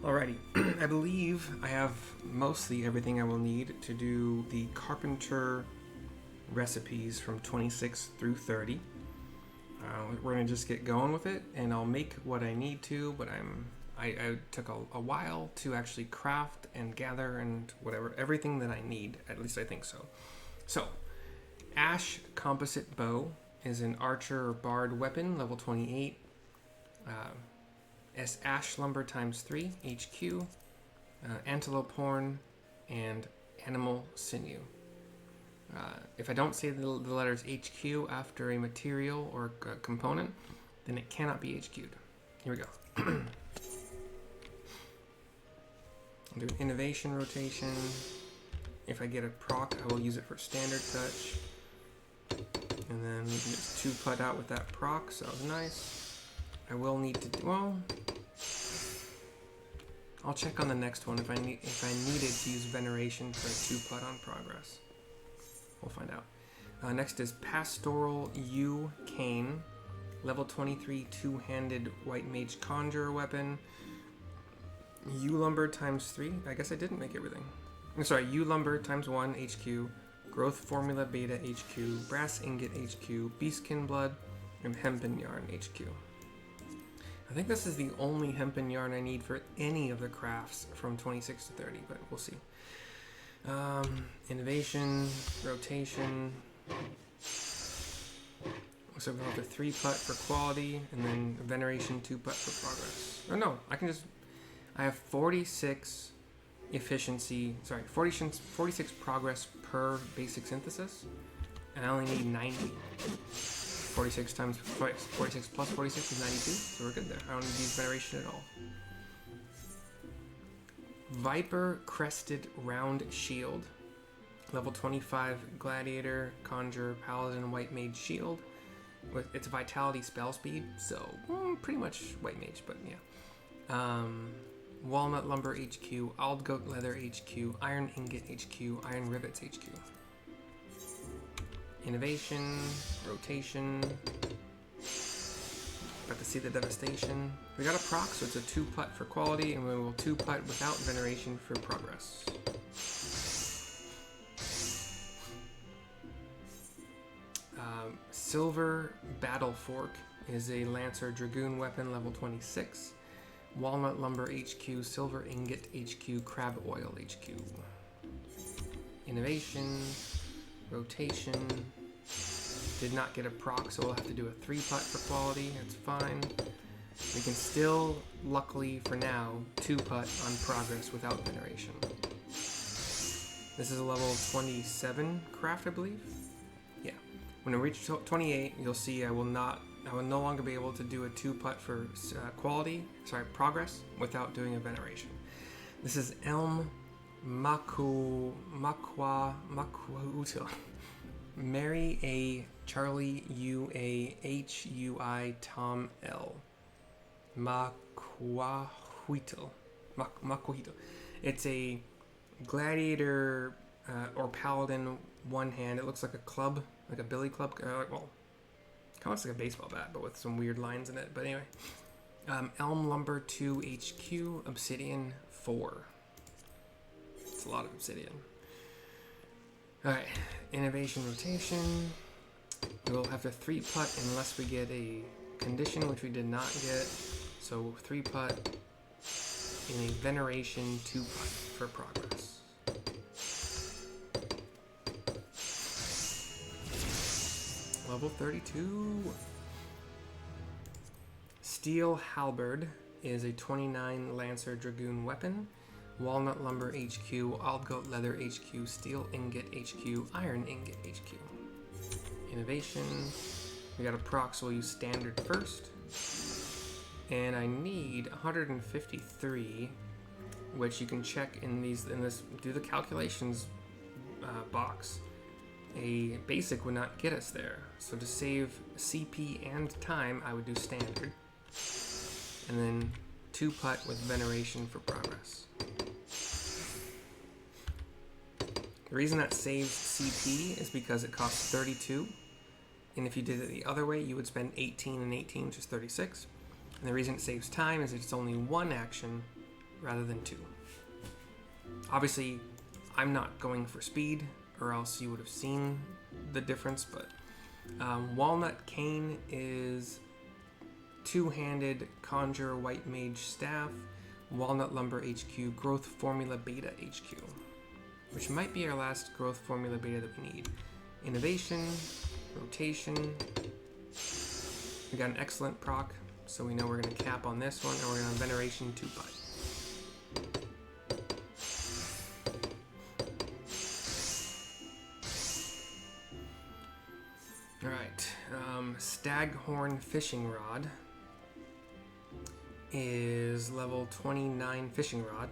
Alrighty, I believe I have mostly everything I will need to do the Carpenter recipes from 26 through 30. We're gonna just get going with it, and I'll make what I need to. But I took a while to actually craft and gather and whatever everything that I need. At least I think so. So, Ash Composite Bow is an archer or bard weapon, level 28. Ash Lumber times 3 HQ, Antelope Horn, and Animal Sinew. If I don't say the letters HQ after a material or a component, then it cannot be HQ'd. Here we go. I'll do an innovation rotation. If I get a proc, I will use it for standard touch. And then we can just 2-putt out with that proc, so that was nice. I will need to, well, I'll check on the next one if I needed to use Veneration for a 2-putt on progress. We'll find out. Next is Pastoral U Cane, level 23 2-handed White Mage Conjurer weapon. U Lumber times 3. I guess I didn't make everything. I'm sorry, U Lumber times 1 HQ, Growth Formula Beta HQ, Brass Ingot HQ, Beastkin Blood, and Hempen Yarn HQ. I think this is the only hempen yarn I need for any of the crafts from 26 to 30, but we'll see. Innovation, rotation. So we'll have the 3-putt for quality, and then Veneration 2-putt for progress. Oh no, I have 46 efficiency, 46 progress per basic synthesis, and I only need 90. 46 times 46 plus 46 is 92, so we're good there. I don't need to use Veneration at all. Viper Crested Round Shield, level 25 Gladiator, Conjurer, Paladin, White Mage Shield. With its Vitality spell speed, so pretty much White Mage, but yeah. Walnut Lumber HQ, Ald Goat Leather HQ, Iron Ingot HQ, Iron Rivets HQ. Innovation, rotation. Got to see the devastation. We got a proc, so it's a 2-putt for quality, and we will 2-putt without Veneration for progress. Silver Battle Fork is a Lancer Dragoon weapon, level 26. Walnut Lumber HQ, Silver Ingot HQ, Crab Oil HQ. Innovation, rotation. Did not get a proc, so we'll have to do a 3-putt for quality. That's fine. We can still, luckily for now, 2-putt on progress without Veneration. This is a level 27 craft, I believe. Yeah. When I reach 28, you'll see I will no longer be able to do a 2-putt for progress without doing a Veneration. This is Elm Makuuto. Mary A. Charlie U. A. H. U. I. Tom L. Makuuto. It's a gladiator or paladin one-hand. It looks like a club, like a billy club. Well, kind of looks like a baseball bat, but with some weird lines in it. But anyway, Elm Lumber 2 HQ, Obsidian 4. It's a lot of obsidian. Alright, innovation rotation. We'll have to 3-putt unless we get a condition, which we did not get. So 3-putt in a Veneration 2-putt for progress. Level 32. Steel Halberd is a 29 Lancer Dragoon weapon. Walnut Lumber HQ, Ald Goat Leather HQ, Steel Ingot HQ, Iron Ingot HQ. Innovation. We got a proc, so we'll use standard first. And I need 153, which you can check in this, do the calculations box. A basic would not get us there. So to save CP and time, I would do standard. And then 2-putt with Veneration for progress. The reason that saves CP is because it costs 32, and if you did it the other way, you would spend 18 and 18, which is 36. And the reason it saves time is it's only one action rather than two. Obviously, I'm not going for speed, or else you would have seen the difference, but Walnut Cane is two-handed Conjure White Mage Staff, Walnut Lumber HQ, Growth Formula Beta HQ, which might be our last Growth Formula Beta that we need. Innovation, Rotation. We got an excellent proc, so we know we're going to cap on this one, and we're going to Veneration 2-putt. Alright, Staghorn Fishing Rod is level 29 fishing rod.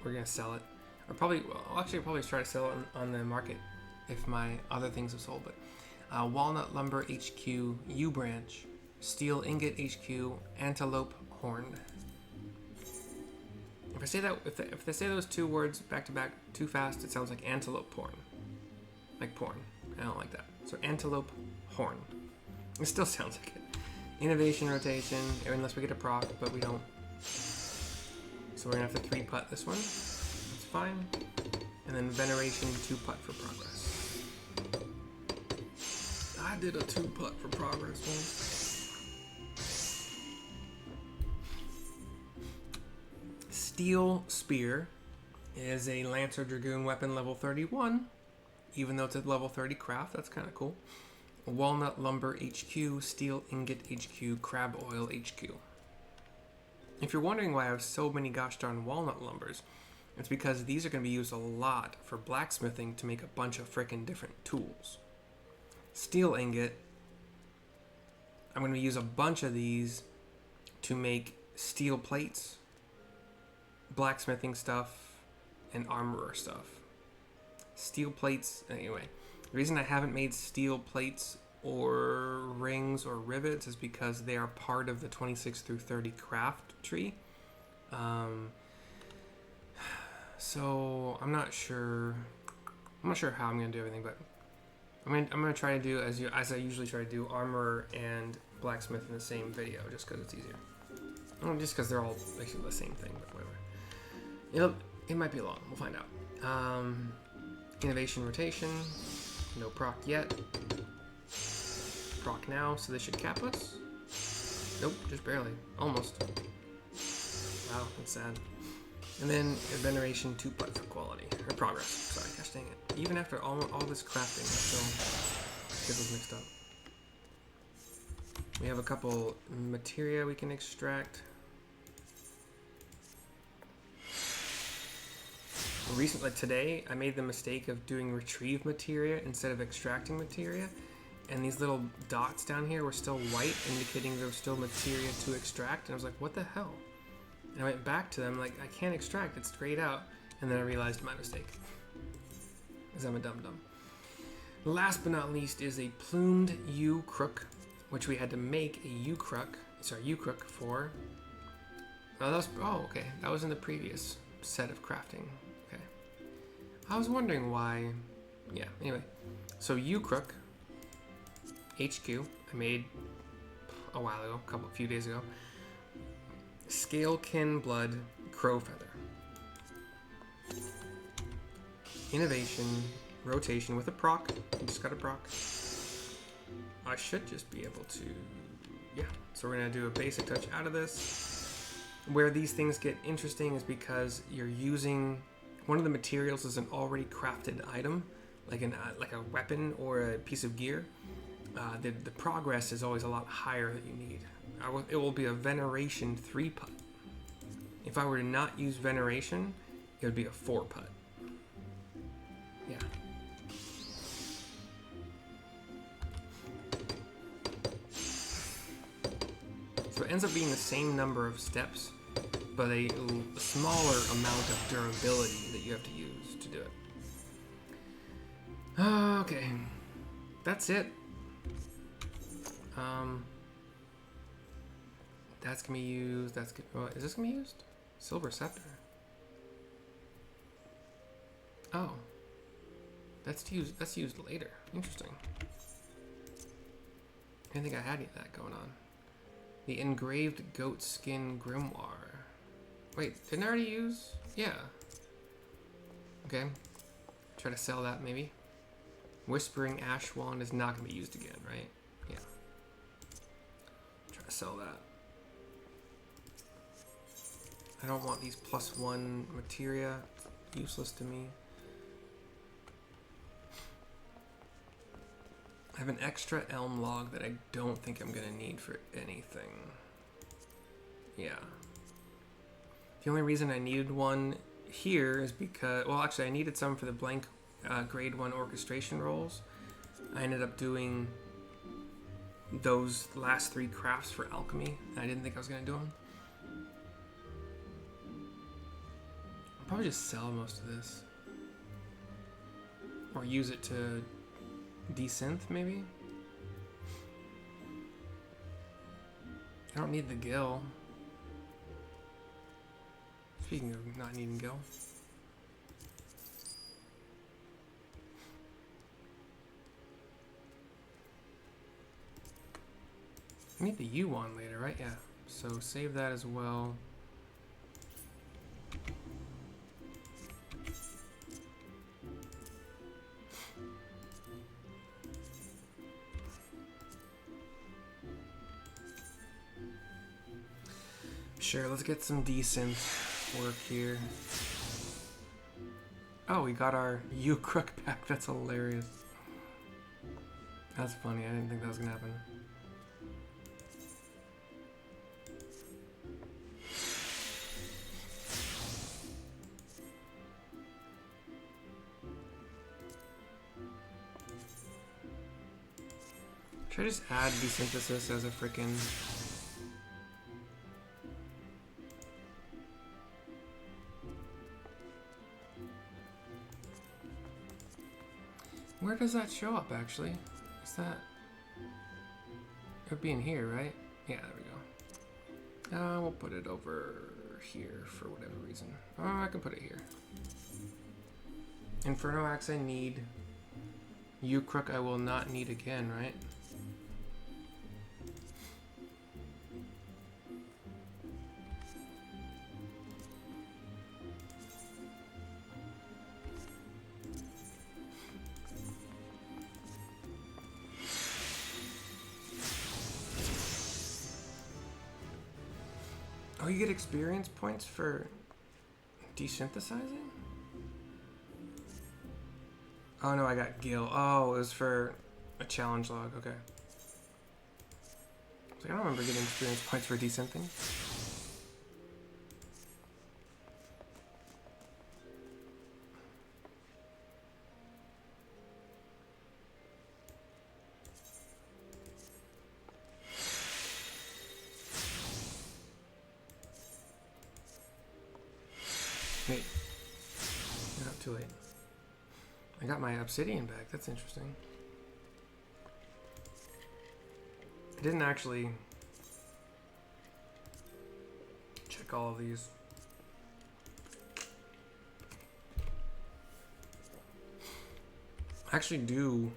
We're going to sell it. Or probably, well, actually, I'll probably try to sell it on the market if my other things have sold, but Walnut Lumber HQ, U Branch, Steel Ingot HQ, Antelope Horn. If I say that, if they say those two words back to back too fast, it sounds like antelope porn. Like porn. I don't like that. So Antelope Horn. It still sounds like it. Innovation, Rotation, unless we get a proc, but we don't. So we're gonna have to 3-putt this one. That's fine. And then Veneration 2-putt for progress. I did a 2-putt for progress once. Steel Spear is a Lancer Dragoon weapon level 31. Even though it's at level 30 craft, that's kind of cool. Walnut Lumber HQ, Steel Ingot HQ, Crab Oil HQ. If you're wondering why I have so many gosh darn walnut lumbers, it's because these are going to be used a lot for blacksmithing to make a bunch of frickin' different tools. Steel Ingot, I'm going to use a bunch of these to make steel plates, blacksmithing stuff, and armorer stuff. Steel plates, anyway. The reason I haven't made steel plates or rings or rivets is because they are part of the 26 through 30 craft tree. So I'm not sure how I'm gonna do everything, but I'm gonna try to do as I usually try to do armor and blacksmith in the same video, just because it's easier. Well, just because they're all basically the same thing, but whatever. It might be long. We'll find out. Innovation, Rotation. No proc yet. Proc now, so they should cap us. Nope, just barely. Almost. Wow, that's sad. And then Veneration 2-putt for quality. Or progress. Sorry, gosh dang it. Even after all this crafting, I still get those mixed up. We have a couple materia we can extract. Recently, today, I made the mistake of doing retrieve materia instead of extracting materia, and these little dots down here were still white, indicating there was still materia to extract, and I was like, what the hell? And I went back to them, like, I can't extract, it's grayed out, and then I realized my mistake, because I'm a dum-dum. Last but not least is a plumed U-crook, which we had to make a U-crook for. Oh, okay, that was in the previous set of crafting. I was wondering why. Yeah, anyway. So U-Crook HQ, I made a while ago, a few days ago. Scalekin Blood Crow Feather. Innovation, Rotation with a proc. I just got a proc. I should just be able to. Yeah, so we're going to do a basic touch out of this. Where these things get interesting is because you're using. One of the materials is an already crafted item, like a weapon or a piece of gear. The progress is always a lot higher that you need. It will be a Veneration 3-putt. If I were to not use Veneration, it would be a 4-putt. Yeah. So it ends up being the same number of steps, but a smaller amount of durability that you have to use to do it. Okay, that's it. That's gonna be used. Is this gonna be used? Silver Scepter. Oh, that's used later. Interesting. I didn't think I had any of that going on. The engraved goat skin grimoire. Wait, didn't I already use? Yeah. Okay. Try to sell that maybe. Whispering Ash Wand is not going to be used again, right? Yeah. Try to sell that. I don't want these +1 materia. It's useless to me. I have an extra elm log that I don't think I'm going to need for anything. Yeah. The only reason I needed one here is because... Well, actually, I needed some for the blank grade 1 orchestration rolls. I ended up doing those last 3 crafts for alchemy, and I didn't think I was going to do them. I'll probably just sell most of this. Or use it to desynth, maybe? I don't need the gill. Speaking of not needing gill. I need the U one later, right? Yeah. So save that as well. Sure, let's get some decent work here. Oh, we got our U crook back. That's hilarious. That's funny. I didn't think that was gonna happen. Should I just add desynthesis as a frickin'... Where does that show up, actually? Is that... It would be in here, right? Yeah, there we go. We'll put it over here for whatever reason. Oh, I can put it here. Inferno Axe I need. U-Crook I will not need again, right? Oh, you get experience points for desynthesizing? Oh no, I got Gil. Oh, it was for a challenge log. Okay. I was like, I don't remember getting experience points for desynthing. Wait. Not too late. I got my obsidian back. That's interesting. I didn't actually check all of these. I actually do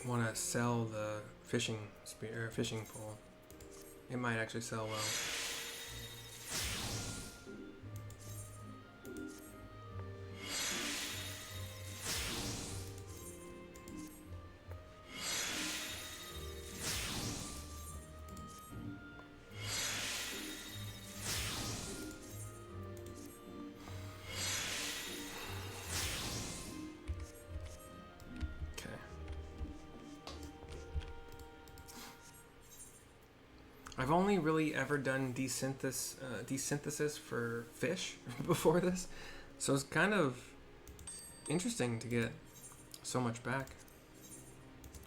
want to sell the fishing spear or fishing pole. It might actually sell well. I've only really ever done desynthesis for fish before this, so it's kind of interesting to get so much back.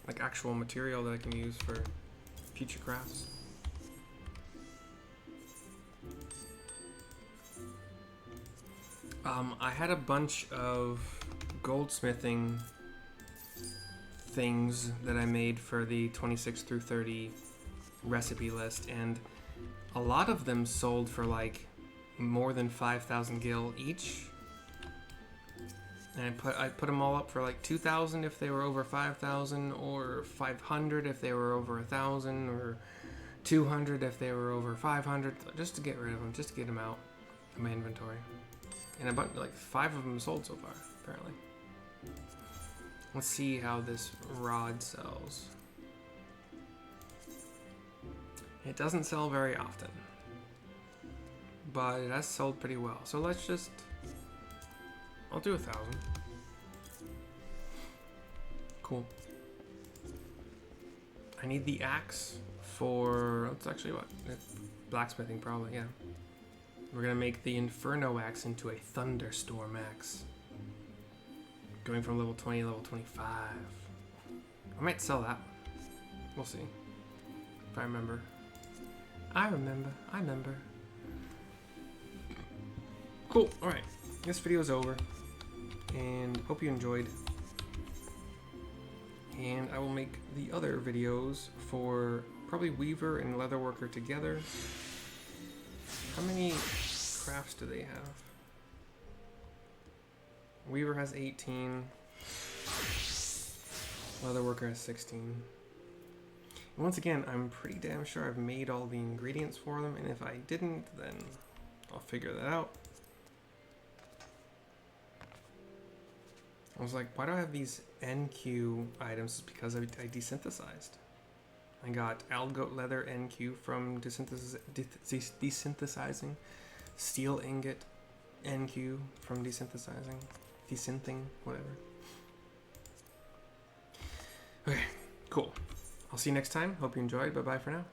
Like actual material that I can use for future crafts. I had a bunch of goldsmithing things that I made for the 26 through 30 recipe list, and a lot of them sold for like more than 5,000 gil each, and I put them all up for like 2,000 if they were over 5,000, or 500 if they were over 1,000, or 200 if they were over 500, just to get rid of them, just to get them out of my inventory. And a bunch, like 5 of them sold so far, apparently. Let's see how this rod sells. It doesn't sell very often, but it has sold pretty well. So let's just, I'll do 1,000. Cool. I need the axe for, that's actually what? Blacksmithing probably, yeah. We're gonna make the Inferno axe into a Thunderstorm axe. Going from level 20 to level 25. I might sell that one. We'll see. If I remember. I remember. Cool, alright. This video is over. And hope you enjoyed. And I will make the other videos for probably Weaver and Leatherworker together. How many crafts do they have? Weaver has 18. Leatherworker has 16. And once again, I'm pretty damn sure I've made all the ingredients for them, and if I didn't, then I'll figure that out. I was like, why do I have these NQ items? It's because I desynthesized. I got Aldgoat Leather NQ from desynthesizing. Steel Ingot NQ from desynthesizing. Desynthing, whatever. Okay, cool. I'll see you next time. Hope you enjoyed. Bye-bye for now.